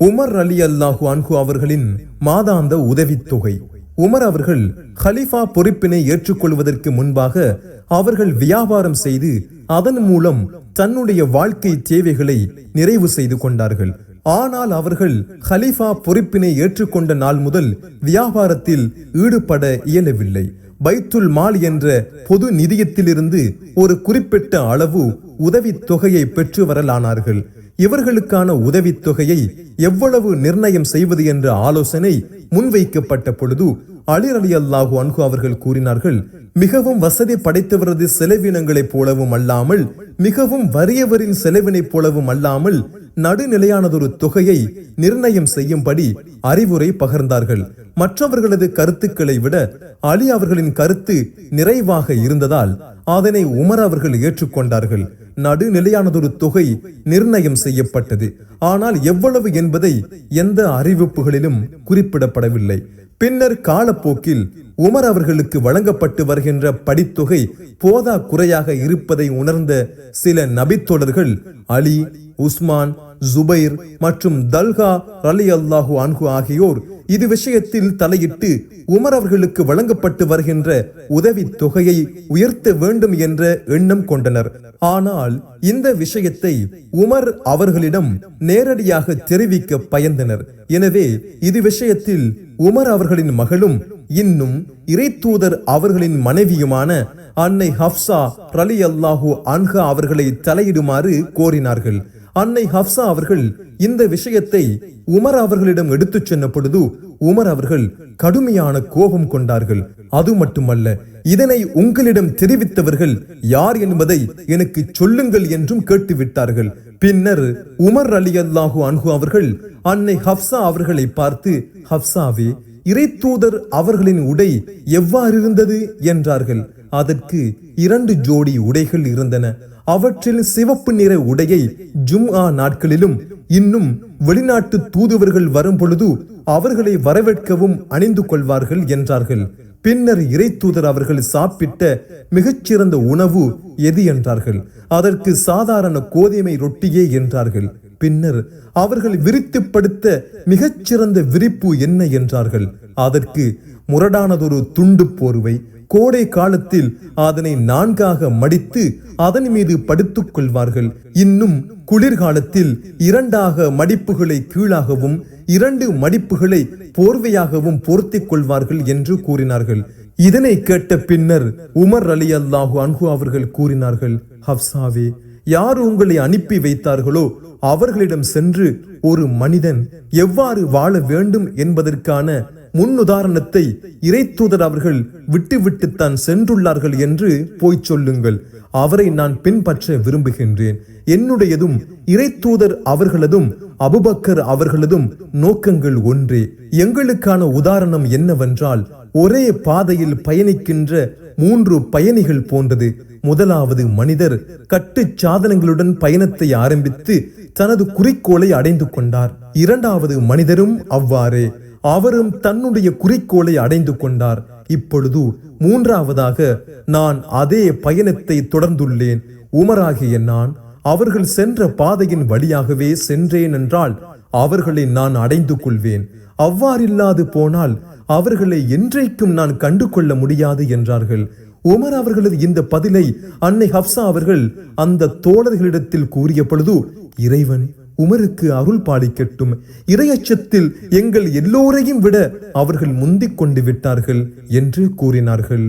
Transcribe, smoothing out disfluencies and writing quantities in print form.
Umar ரலியல்லாஹு அன்ஹு அவர்களின் மாதாந்த உதவித்தொகை. உமர் அவர்கள் ஹலிஃபா பொறுப்பினை ஏற்றுக்கொள்வதற்கு முன்பாக அவர்கள் வியாபாரம் செய்து அதன் மூலம் தன்னுடைய வாழ்க்கை தேவைகளை நிறைவு செய்து கொண்டார்கள். ஆனால் அவர்கள் ஹலிஃபா பொறுப்பினை ஏற்றுக்கொண்ட நாள் முதல் வியாபாரத்தில் ஈடுபட இயலவில்லை. பைத்துல் மால் என்ற பொது நிதியத்திலிருந்து ஒரு குறிப்பிட்ட அளவு உதவி தொகையை பெற்று வரலானார்கள். இவர்களுக்கான உதவித் தொகையை எவ்வளவு நிர்ணயம் செய்வது என்ற ஆலோசனை முன்வைக்கப்பட்ட பொழுது அலி ரலியல்லாஹு அன்ஹு அவர்கள் கூறினார்கள், மிகவும் வசதி படைத்தவரது செலவினங்களைப் போலவும் அல்லாமல் மிகவும் வறியவரின் செலவினைப் போலவும் அல்லாமல் நடுநிலையானதொரு தொகையை நிர்ணயம் செய்யும்படி அறிவுரை பகர்ந்தார்கள். மற்றவர்களது கருத்துக்களை விட அலி அவர்களின் கருத்து நிறைவாக இருந்ததால் அதனை உமர் அவர்கள் ஏற்றுக்கொண்டார்கள். நடுநிலையானதொரு தொகை நிர்ணயம் செய்யப்பட்டது. ஆனால் எவ்வளவு என்பதை எந்த அறிவிப்புகளிலும் குறிப்பிடப்படவில்லை. பின்னர் காலப்போக்கில் உமர் அவர்களுக்கு வழங்கப்பட்டு வருகின்ற படித்தொகை போதா குறையாக இருப்பதை உணர்ந்த சில நபித்தோழர்கள் அலி, உஸ்மான், ஜுபைர் மற்றும் தல்ஹா ரலியல்லாஹு அன்ஹு ஆகியோர் இது விஷயத்தில் தலையிட்டு உமர் அவர்களுக்கு வழங்கப்பட்டு வருகின்ற உதவி தொகையை உயர்த்த வேண்டும் என்ற எண்ணம் கொண்டனர். ஆனால் இந்த விஷயத்தை உமர் அவர்களிடம் நேரடியாக தெரிவிக்க பயந்தனர். எனவே இது விஷயத்தில் உமர் அவர்களின் மகளும் இன்னும் இறைத்தூதர் அவர்களின் மனைவியுமான அன்னை ஹப்சா ரலியல்லாஹு அன்ஹா அவர்களை தலையிடுமாறு கோரினார்கள். அன்னை ஹப்சா அவர்கள் இந்த விஷயத்தை உமர் அவர்களிடம் எடுத்துச் சென்ற பொழுது உமர் அவர்கள் கடுமையான கோபம் கொண்டார்கள். அது மட்டுமல்ல, இதனை உங்களிடம் தெரிவித்தவர்கள் யார் என்பதை எனக்கு சொல்லுங்கள் என்றும் கேட்டுவிட்டார்கள். பின்னர் உமர் ரலியல்லாஹு அன்ஹு அவர்கள் அன்னை ஹப்சா அவர்களை பார்த்து, ஹப்சாவே, இறைத்தூதர் அவர்களின் உடை எவ்வாறு இருந்தது என்றார்கள். அதற்கு 2 ஜோடி உடைகள் இருந்தன. அவற்றில் சிவப்பு நிற உடையை ஜும்ஆ நாட்களிலும் இன்னும் வெளிநாட்டு தூதுவர்கள் வரும் பொழுது அவர்களை வரவேற்கவும் அணிந்து கொள்வார்கள் என்றார்கள். பின்னர் இறைத்தூதர் அவர்கள் சாப்பிட்ட மிகச்சிறந்த உணவு எது என்றார்கள். அதற்கு சாதாரண கோதுமை ரொட்டியே என்றார்கள். பின்னர் அவர்கள் விரித்து படுத்த மிகச்சிறந்த விரிப்பு என்ன என்றார்கள். அதற்கு முரடானதொரு துண்டு போர்வை. கோடை காலத்தில் அதனை 4ஆக மடித்து அதன் மீது படுத்துக் கொள்வார்கள். இன்னும் குளிர்காலத்தில் 2ஆக மடிப்புகளை கீழாகவும் 2 மடிப்புகளை போர்வையாகவும் போர்த்திக் கொள்வார்கள் என்று கூறினார்கள். இதனை கேட்ட பின்னர் உமர் ரலியல்லாஹு அன்ஹு அவர்கள் கூறினார்கள், ஹப்சாவே, யார் உங்களை அனுப்பி வைத்தார்களோ அவர்களிடம் சென்று ஒரு மனிதன் எவ்வாறு வாழ வேண்டும் என்பதற்கான முன்னுதாரணத்தை இறைத்தூதர் அவர்கள் விட்டுவிட்டுத்தான் சென்றுள்ளார்கள் என்று போய் சொல்லுங்கள். அவரை நான் பின்பற்ற விரும்புகின்றேன். என்னுடையதும் இறைத்தூதர் அவர்களதும் அபூபக்கர் அவர்களதும் நோக்கங்கள் ஒன்றே. எங்களுக்கான உதாரணம் என்னவென்றால், ஒரே பாதையில் பயணிக்கின்ற 3 பயணிகள் போன்றது. முதலாவது மனிதர் கட்டு சாதனங்களுடன் பயணத்தை ஆரம்பித்து தனது குறிக்கோளை அடைந்து கொண்டார். 2வது மனிதரும் அவ்வாறே, அவரும் தன்னுடைய குறிக்கோளை அடைந்து கொண்டார். இப்பொழுது 3வதாக நான் அதே பயணத்தை தொடர்ந்துள்ளேன். உமராகிய நான் அவர்கள் சென்ற பாதையின் வழியாகவே சென்றேன் என்றால் அவர்களை நான் அடைந்து கொள்வேன். அவ்வாறில்லாது போனால் அவர்களை என்றைக்கும் நான் கண்டு கொள்ள முடியாது என்றார்கள். உமர் அவர்களது இந்த பதிலை அன்னை ஹப்சா அவர்கள் அந்த தோழர்களிடத்தில் கூறிய பொழுது, இறைவன் உமருக்கு அருள் பாலிக்கட்டும், இறையச்சத்தில் எங்கள் எல்லோரையும் விட அவர்கள் முந்திக் கொண்டு விட்டார்கள் என்று கூறினார்கள்.